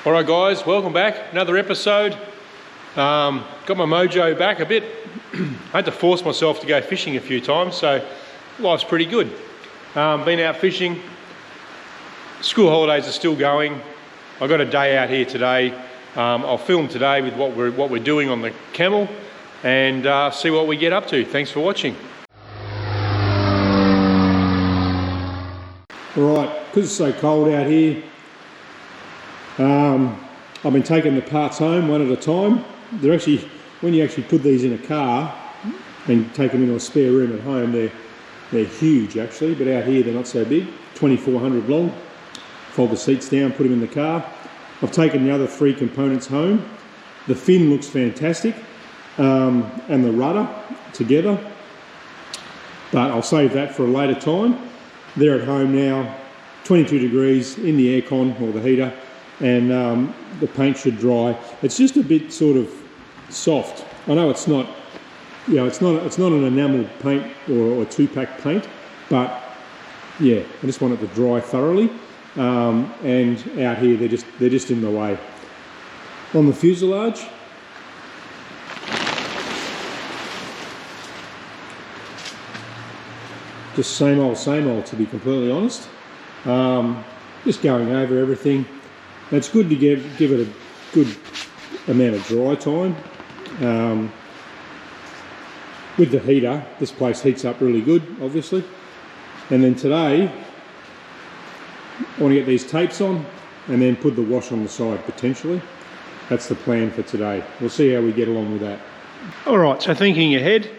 Alright guys, welcome back, another episode. Got my mojo back a bit. I had to force myself to go fishing a few times, so life's pretty good. Been out fishing, school holidays are still going. I got a day out here today. I'll film today with what we're doing on the Camel and see what we get up to. Thanks for watching. Alright, because it's so cold out here, I've been taking the parts home one at a time. They're actually, when you actually put these in a car and take them into a spare room at home, they're huge actually, but out here they're not so big. 2400 long. Fold the seats down, put them in the car. I've taken the other three components home. The fin looks fantastic, and the rudder together, but I'll save that for a later time. They're at home now, 22 degrees in the aircon or the heater, and the paint should dry. It's just a bit sort of soft. I know it's not, you know, it's not an enamel paint or a two-pack paint, but yeah, I just want it to dry thoroughly. And out here they're just in the way. On the fuselage, just same old to be completely honest. Just going over everything. It's good to give it a good amount of dry time. With the heater, this place heats up really good, obviously. And then today, I want to get these tapes on and then put the wash on the side, potentially. That's the plan for today. We'll see how we get along with that. Alright, so thinking ahead,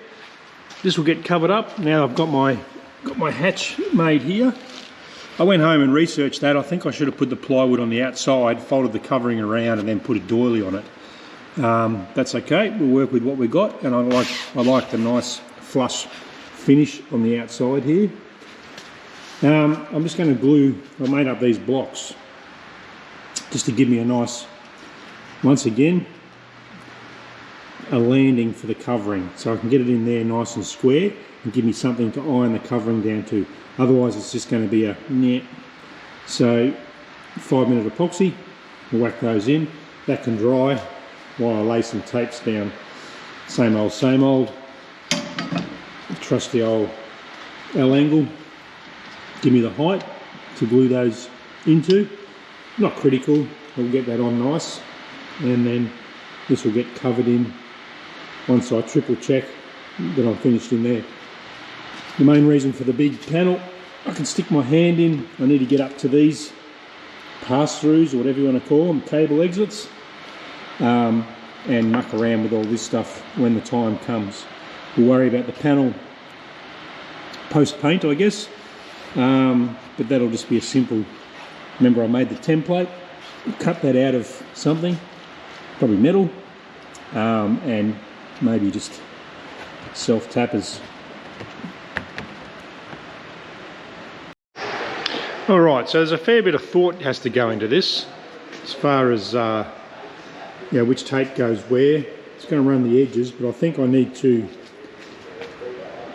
this will get covered up. Now I've got my hatch made here. I went home and researched that. I think I should have put the plywood on the outside, folded the covering around and then put a doily on it. That's okay, we'll work with what we got, and I like the nice flush finish on the outside here. I'm just going to glue, I made up these blocks just to give me a nice, once again, a landing for the covering, so I can get it in there nice and square and give me something to iron the covering down to. Otherwise it's just going to be a net. So 5-minute epoxy, we'll whack those in. That can dry while I lay some tapes down. Same old. Trusty old L-angle. Give me the height to glue those into. Not critical, we'll get that on nice. And then this will get covered in once I triple check that I'm finished in there. The main reason for the big panel, I can stick my hand in. I need to get up to these pass-throughs or whatever you want to call them, cable exits, and muck around with all this stuff when the time comes. We'll worry about the panel post-paint, I guess, but that'll just be a simple, remember I made the template, cut that out of something, probably metal, and maybe just self-tappers. Alright, so there's a fair bit of thought has to go into this as far as which tape goes where. It's going to run the edges, but I think I need to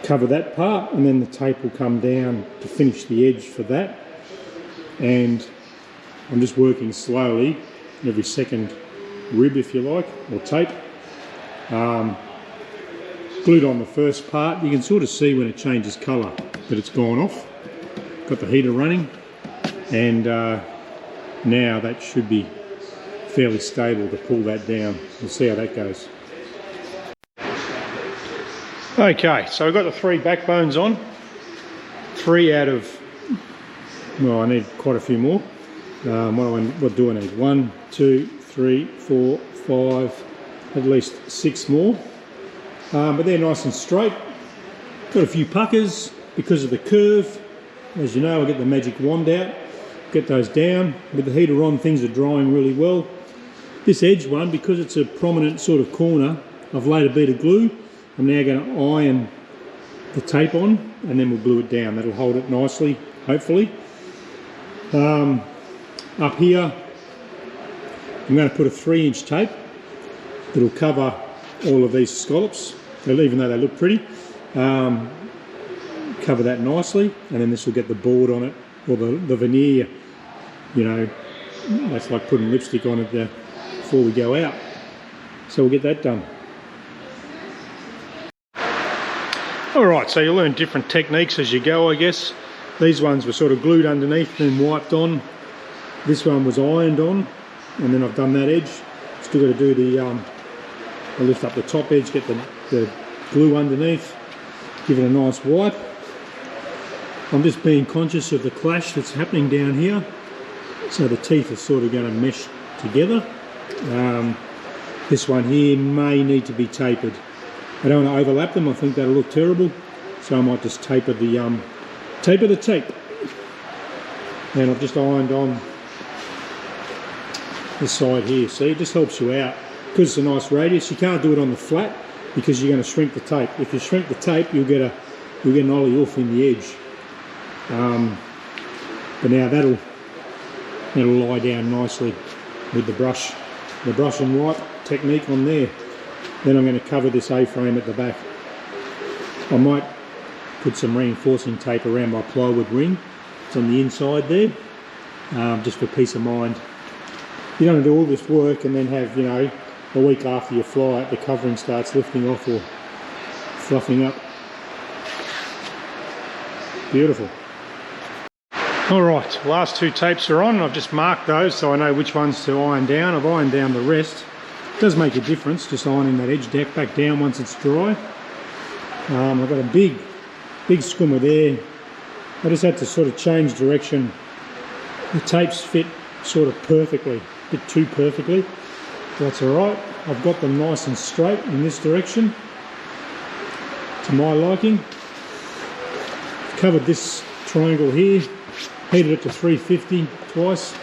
cover that part and then the tape will come down to finish the edge for that. And I'm just working slowly, every second rib if you like, or tape. Glued on the first part, you can sort of see when it changes colour that it's gone off. Got the heater running, and now that should be fairly stable to pull that down. We'll see how that goes. Okay, so we've got the 3 backbones on. 3 out of, well, I need quite a few more. What do I need? 1, 2, 3, 4, 5, at least 6 more. But they're nice and straight. Got a few puckers because of the curve. As you know, I get the magic wand out, get those down. With the heater on, things are drying really well. This edge one, because it's a prominent sort of corner, I've laid a bit of glue. I'm now going to iron the tape on and then we'll glue it down. That'll hold it nicely, hopefully. Up here, I'm going to put a 3-inch tape that'll cover all of these scallops, even though they look pretty. Cover that nicely, and then this will get the board on it, or the veneer, you know, That's like putting lipstick on it before we go out. So we'll get that done. Alright, so you learn different techniques as you go, I guess. These ones were sort of glued underneath and wiped on. This one was ironed on, and then I've done that edge. Still got to do the, I lift up the top edge, get the glue underneath, give it a nice wipe. I'm just being conscious of the clash that's happening down here. So the teeth are sort of going to mesh together. This one here may need to be tapered. I don't want to overlap them, I think that'll look terrible. So I might just taper the tape. And I've just ironed on this side here. See, it just helps you out. Because it's a nice radius, you can't do it on the flat because you're going to shrink the tape. If you shrink the tape, you'll get an ollie off in the edge. But now that'll lie down nicely with the brush and wipe technique on there. Then I'm going to cover this A-frame at the back. I might put some reinforcing tape around my plywood ring. It's on the inside there, just for peace of mind. You don't want to do all this work and then have, you know, a week after you fly it, the covering starts lifting off or fluffing up. Beautiful. Alright, last two tapes are on. I've just marked those so I know which ones to iron down. I've ironed down the rest. It does make a difference just ironing that edge deck back down once it's dry. I've got a big scummer there. I just had to sort of change direction. The tapes fit sort of perfectly, a bit too perfectly. That's alright. I've got them nice and straight in this direction to my liking. Covered this triangle here, heated it to 350 twice.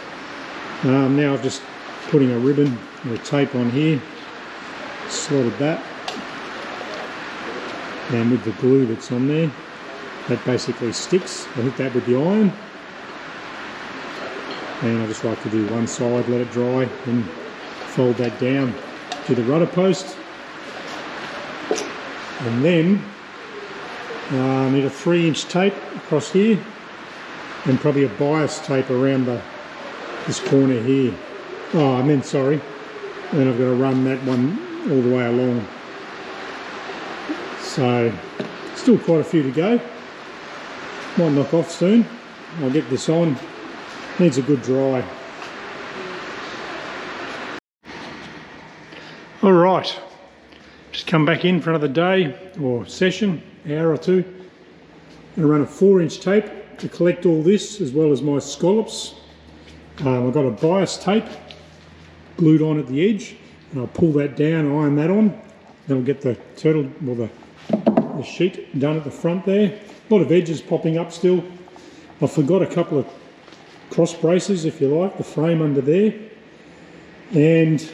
Now I've just putting a ribbon or a tape on here, slotted that, and with the glue that's on there, that basically sticks. I hit that with the iron, and I just like to do one side, let it dry, then fold that down to the rudder post, and then I need a 3-inch tape across here, and probably a bias tape around this corner here. Oh, I meant sorry. And I've got to run that one all the way along. So, still quite a few to go. Might knock off soon. I'll get this on. Needs a good dry. Alright, just come back in for another day or session, hour or two. I'm going to run a 4-inch tape to collect all this as well as my scallops. I've got a bias tape glued on at the edge, and I'll pull that down, iron that on, then I'll get the turtle, or the sheet done at the front there. A lot of edges popping up still. I forgot a couple of cross braces, if you like, the frame under there, and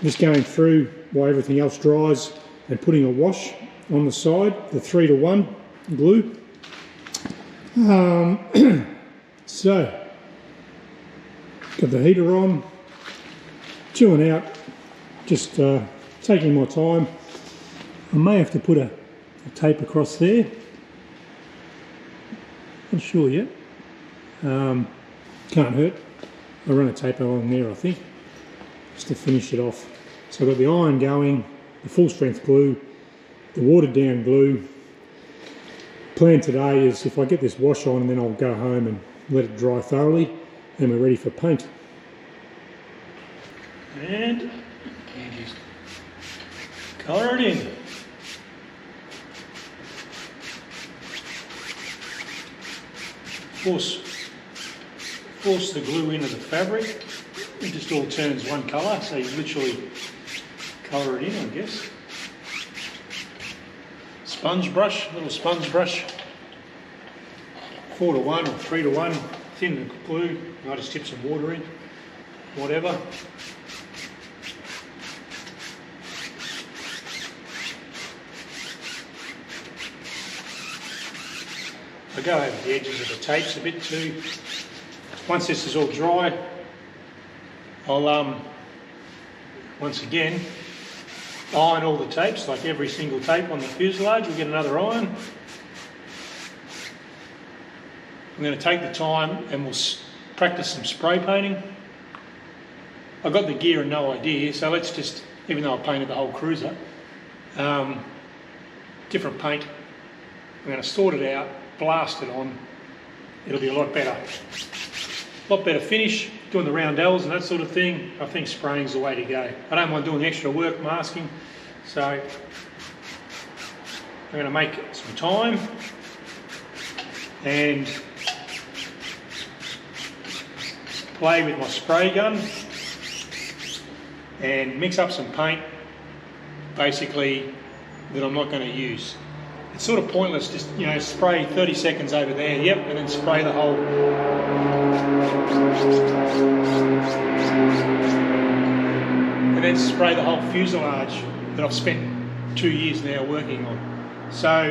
just going through while everything else dries and putting a wash on the side, the 3-to-1 glue. So, got the heater on, chilling out, just taking my time. I may have to put a tape across there, not sure yet. Can't hurt. I'll run a tape along there, I think, just to finish it off. So I've got the iron going, the full strength glue, the watered down glue. Plan today is if I get this wash on, and then I'll go home and let it dry thoroughly, and we're ready for paint. And just colour it in. Force the glue into the fabric. It just all turns one colour, so you literally colour it in, I guess. Sponge brush, little sponge brush. 4-to-1 or 3-to-1, thin glue. I just tip some water in, whatever. I go over the edges of the tapes a bit too. Once this is all dry, I'll once again iron all the tapes, like every single tape on the fuselage. We'll get another iron. I'm going to take the time and we'll practice some spray painting. I got the gear and no idea, so let's just, even though I painted the whole cruiser, different paint. I'm going to sort it out, blast it on. It'll be a lot better. A lot better finish, doing the roundels and that sort of thing. I think spraying's the way to go. I don't mind doing the extra work masking, so I'm going to make some time and play with my spray gun and mix up some paint, basically, that I'm not going to use. It's sort of pointless, just, you know, spray 30 seconds over there, yep, and then spray the whole... and then spray the whole fuselage that I've spent 2 years now working on. So,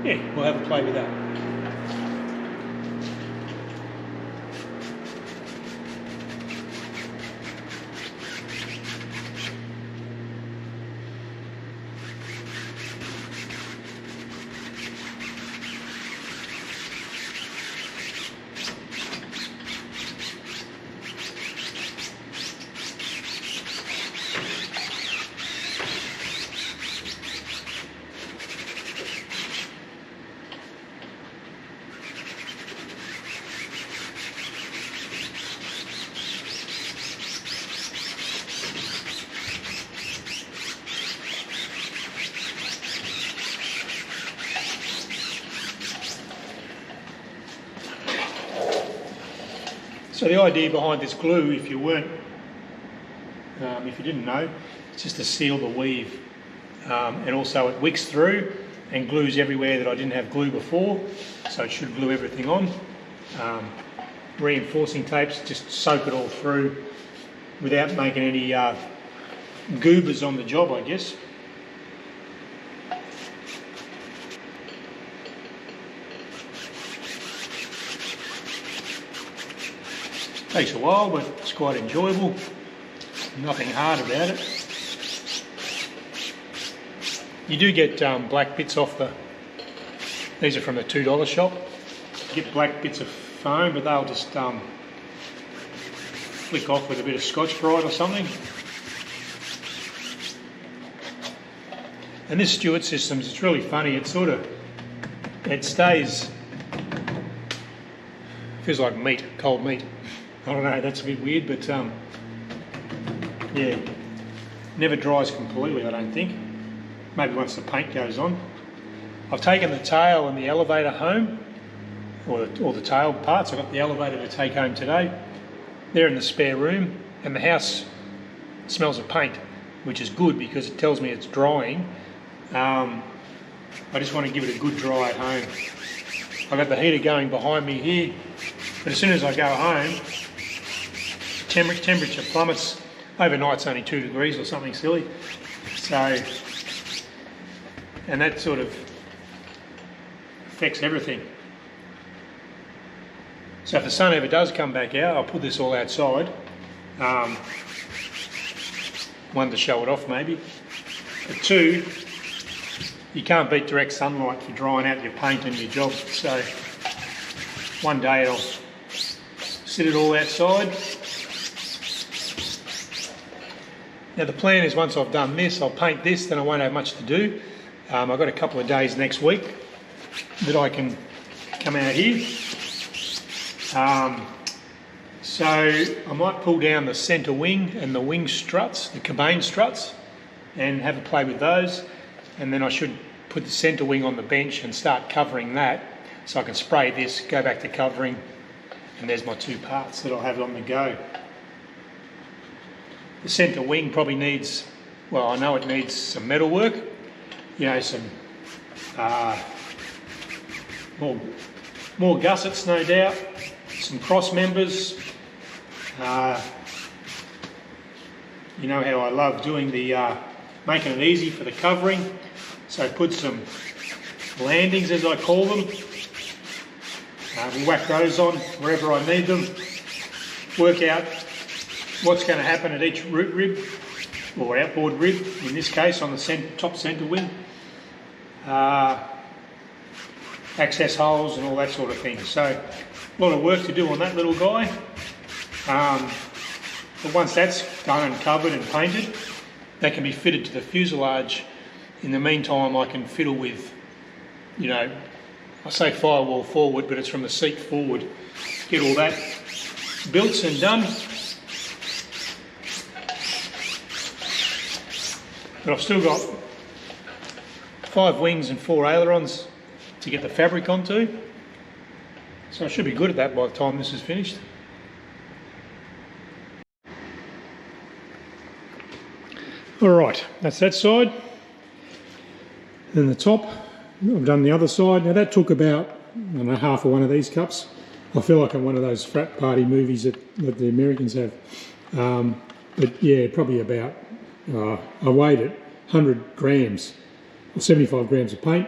yeah, we'll have a play with that. So the idea behind this glue, if you didn't know, it's just to seal the weave, and also it wicks through and glues everywhere that I didn't have glue before, so it should glue everything on. Reinforcing tapes just soak it all through without making any goobers on the job, I guess. Takes a while, but it's quite enjoyable. Nothing hard about it. You do get black bits off the... These are from the $2 shop. You get black bits of foam, but they'll just flick off with a bit of Scotch-Brite or something. And this Stewart System, it's really funny. It stays... Feels like meat, cold meat. I don't know, that's a bit weird, but yeah, never dries completely, I don't think. Maybe once the paint goes on. I've taken the tail and the elevator home, or the tail parts. I've got the elevator to take home today. They're in the spare room, and the house smells of paint, which is good because it tells me it's drying. I just want to give it a good dry at home. I've got the heater going behind me here, but as soon as I go home, temperature plummets. Overnight's only 2 degrees or something silly. So, and that sort of affects everything. So if the sun ever does come back out, I'll put this all outside. One, to show it off maybe. But two, you can't beat direct sunlight for drying out your paint and your job. So one day I'll sit it all outside. Now the plan is once I've done this, I'll paint this, then I won't have much to do. I've got a couple of days next week that I can come out here. So I might pull down the centre wing and the wing struts, the cabane struts, and have a play with those. And then I should put the centre wing on the bench and start covering that. So I can spray this, go back to covering, and there's my 2 parts that I'll have on the go. The centre wing probably needs, well, I know it needs some metal work, you know, some more gussets no doubt, some cross members. You know how I love doing the, making it easy for the covering, so put some landings as I call them. We'll whack those on wherever I need them, work out what's going to happen at each root rib, or outboard rib, in this case on the top centre wing, access holes and all that sort of thing. So A lot of work to do on that little guy. But once that's done and covered and painted, that can be fitted to the fuselage. In the meantime, I can fiddle with, you know, I say firewall forward, but it's from the seat forward. Get all that built and done. But I've still got 5 wings and 4 ailerons to get the fabric onto. So I should be good at that by the time this is finished. Alright, that's that side. Then the top, I've done the other side. Now that took about, I don't know, half of one of these cups. I feel like I'm one of those frat party movies that the Americans have. But yeah, probably about, I weighed it, 100 grams, or 75 grams of paint,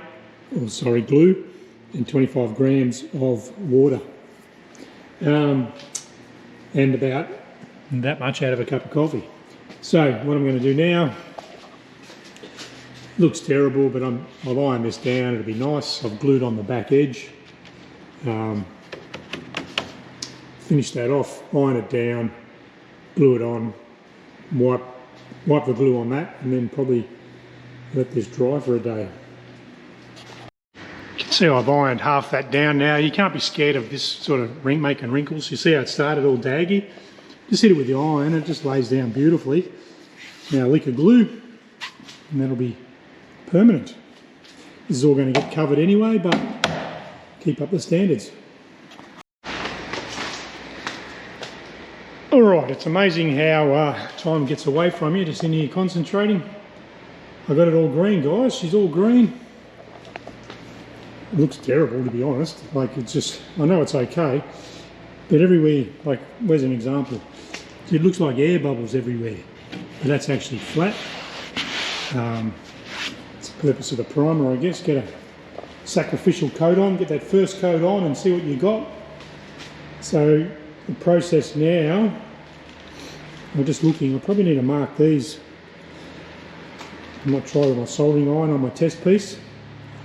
or sorry, glue, and 25 grams of water. And about that much out of a cup of coffee. So what I'm going to do now, looks terrible, but I'll iron this down, it'll be nice. I've glued on the back edge. Finish that off, iron it down, glue it on, wipe the glue on that, and then probably let this dry for a day. You can see I've ironed half that down now. You can't be scared of this sort of making wrinkles. You see how it started all daggy? Just hit it with the iron, it just lays down beautifully. Now a lick of glue, and that'll be permanent. This is all going to get covered anyway, but keep up the standards. Alright, it's amazing how time gets away from you, just in here concentrating. I got it all green, guys. She's all green. It looks terrible, to be honest. Like, it's just, I know it's okay, but everywhere, like, where's an example? It looks like air bubbles everywhere, but that's actually flat. It's the purpose of the primer, I guess. Get a sacrificial coat on, get that first coat on and see what you got. So the process now, I'm just looking, I probably need to mark these. I might try with my soldering iron on my test piece.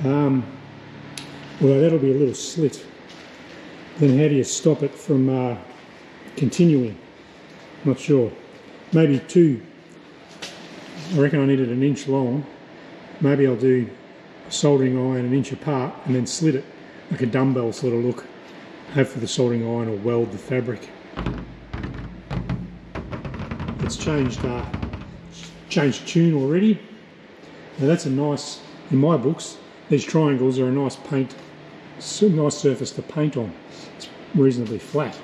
Although that'll be a little slit. Then how do you stop it from continuing? Not sure. Maybe 2. I reckon I need it 1 inch long. Maybe I'll do a soldering iron 1 inch apart and then slit it like a dumbbell sort of look. Hopefully the soldering iron will weld the fabric. It's changed tune already. Now that's a nice, in my books, these triangles are a nice paint, nice surface to paint on. It's reasonably flat.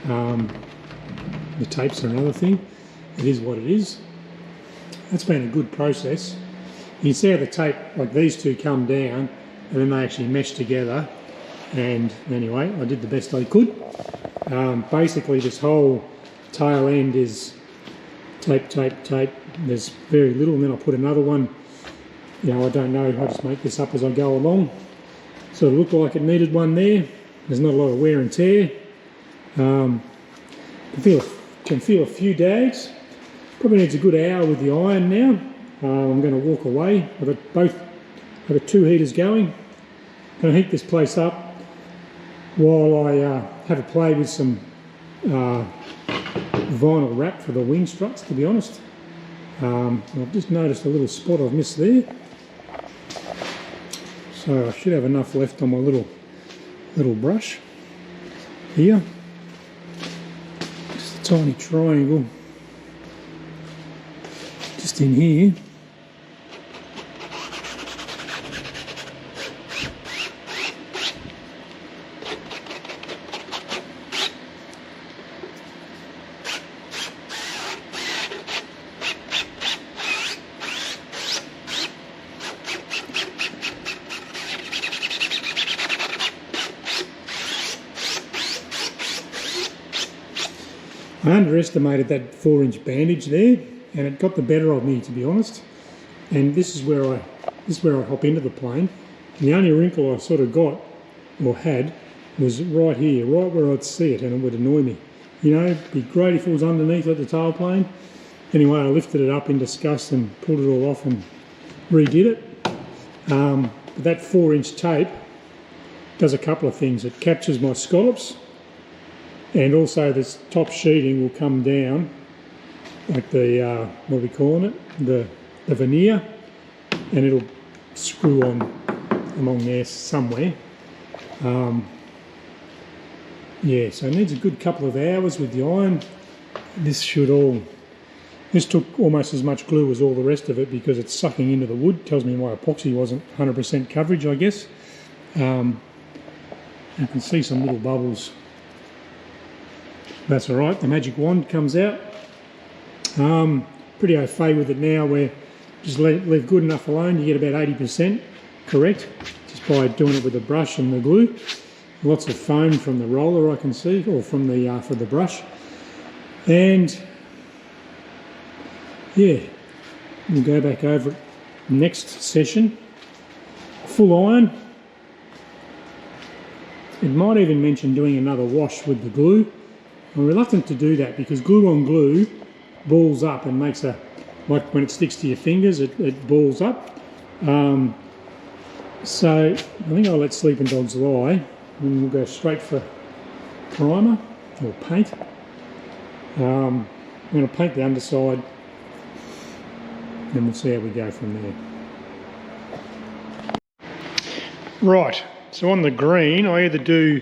The tapes are another thing. It is what it is. That's been a good process. You can see how the tape, like these two come down and then they actually mesh together. And anyway, I did the best I could. Basically this whole tail end is tape, tape, tape. There's very little, and then I'll put another one. You know, I don't know, I just make this up as I go along. So it looked like it needed one there. There's not a lot of wear and tear. Can feel a few dags. Probably needs a good hour with the iron now. I'm going to walk away. I've got 2 heaters going. I'm going to heat this place up while I have a play with some vinyl wrap for the wing struts, to be honest. I've just noticed a little spot I've missed there. So I should have enough left on my little brush here. Just a tiny triangle just in here. I underestimated that 4-inch bandage there, and it got the better of me, to be honest. And this is where I hop into the plane. And the only wrinkle I sort of got or had was right here, right where I'd see it, and it would annoy me. You know, it'd be great if it was underneath at the tailplane. Anyway, I lifted it up in disgust and pulled it all off and redid it. But that 4-inch tape does a couple of things. It captures my scallops And also this top sheeting will come down like the, what are we calling it? The veneer, and it'll screw on along there somewhere. Yeah, so it needs a good couple of hours with the iron. This took almost as much glue as all the rest of it because it's sucking into the wood. Tells me my epoxy wasn't 100% coverage, I guess. You can see some little bubbles. That's all right, the magic wand comes out. Pretty au fait with it now, where just leave good enough alone, you get about 80% correct, just by doing it with a brush and the glue. Lots of foam from the roller I can see, or from the brush. And yeah, we'll go back over it next session. Full iron. It might even mention doing another wash with the glue. I'm reluctant to do that because glue on glue balls up and makes a, like when it sticks to your fingers, it balls up. So I think I'll let sleeping dogs lie and we'll go straight for primer or paint. I'm going to paint the underside and we'll see how we go from there. Right, so on the green I either do,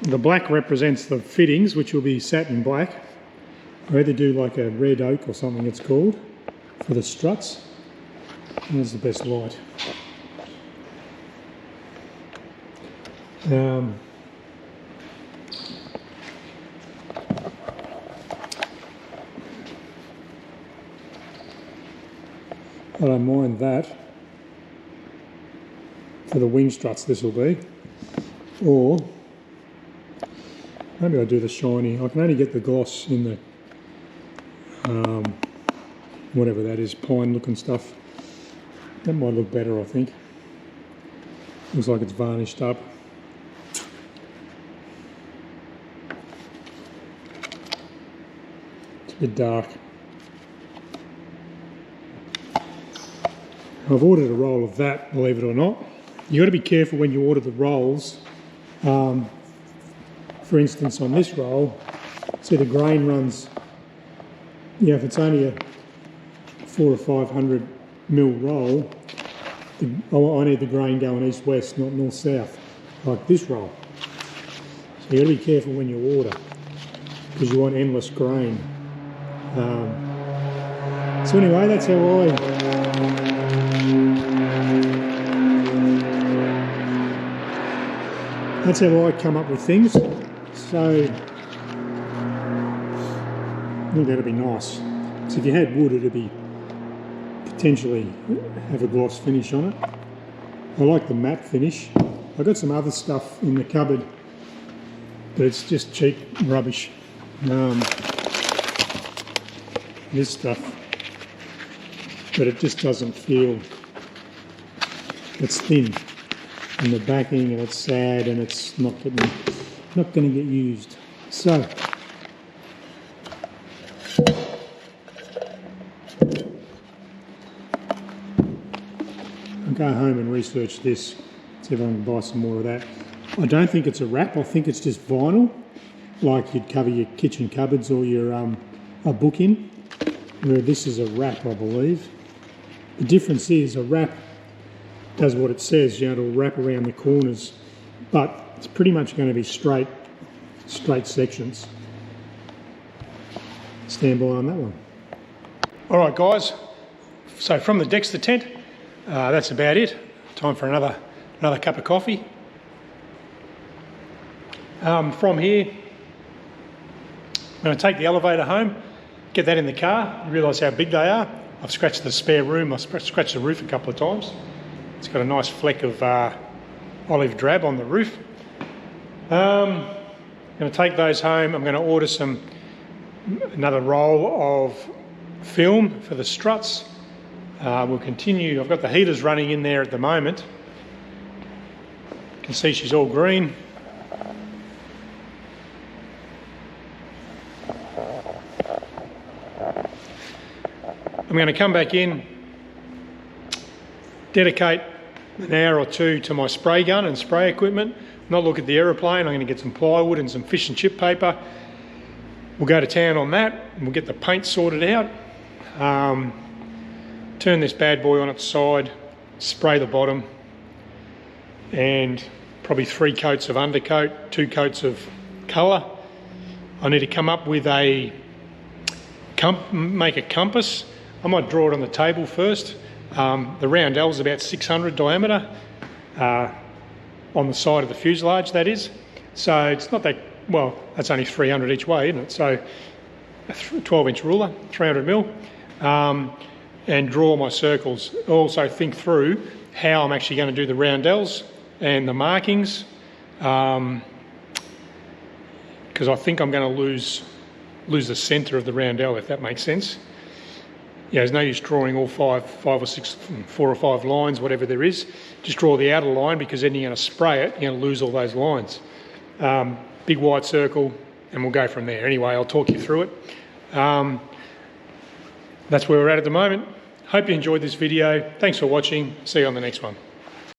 the black represents the fittings, which will be satin black. I either do like a red oak or something it's called for the struts. And there's the best light. I don't mind that. For the wing struts this will be. Or maybe I do the shiny. I can only get the gloss in the whatever that is, pine looking stuff. That might look better, I think. Looks like it's varnished up. It's a bit dark. I've ordered a roll of that, believe it or not. You've got to be careful when you order the rolls. For instance, on this roll, see the grain runs, if it's only a 400 or 500 mil roll, I need the grain going east-west, not north-south, like this roll. So you've got to be careful when you order, because you want endless grain. So anyway, that's how I come up with things. So I think that'd be nice. So if you had wood, it'd be potentially have a gloss finish on it. I like the matte finish. I've got some other stuff in the cupboard, but it's just cheap rubbish. This stuff, but it just doesn't feel, it's thin in the backing and it's sad and it's not going to get used. So I'll go home and research this, see if I can buy some more of that. I don't think it's a wrap, I think it's just vinyl, like you'd cover your kitchen cupboards or your a book in, where this is a wrap, I believe. The difference is a wrap does what it says, it'll wrap around the corners, but it's pretty much going to be straight sections. Stand by on that one. All right, guys, so from the Dexter tent, that's about it. Time for another cup of coffee. From here, I'm going to take the elevator home, get that in the car. You realise how big they are. I've scratched the spare room, I've scratched the roof a couple of times. It's got a nice fleck of olive drab on the roof. I'm going to take those home. I'm going to order another roll of film for the struts. We'll continue. I've got the heaters running in there at the moment. You can see she's all green. I'm going to come back in, dedicate an hour or two to my spray gun and spray equipment. not look at the aeroplane. I'm going to get some plywood and some fish and chip paper. We'll go to town on that and we'll get the paint sorted out. Turn this bad boy on its side, spray the bottom, and probably 3 coats of undercoat, 2 coats of colour. I need to come up with make a compass. I might draw it on the table first. The roundel is about 600 diameter on the side of the fuselage, that is. So it's not that, well, that's only 300 each way, isn't it? So a 12-inch ruler, 300 mil, and draw my circles. Also think through how I'm actually going to do the roundels and the markings, because I think I'm going to lose the centre of the roundel, if that makes sense. Yeah, there's no use drawing all 4 or 5 lines, whatever there is. Just draw the outer line, because then you're going to spray it, you're going to lose all those lines. Big white circle, and we'll go from there. Anyway, I'll talk you through it. That's where we're at the moment. Hope you enjoyed this video. Thanks for watching. See you on the next one.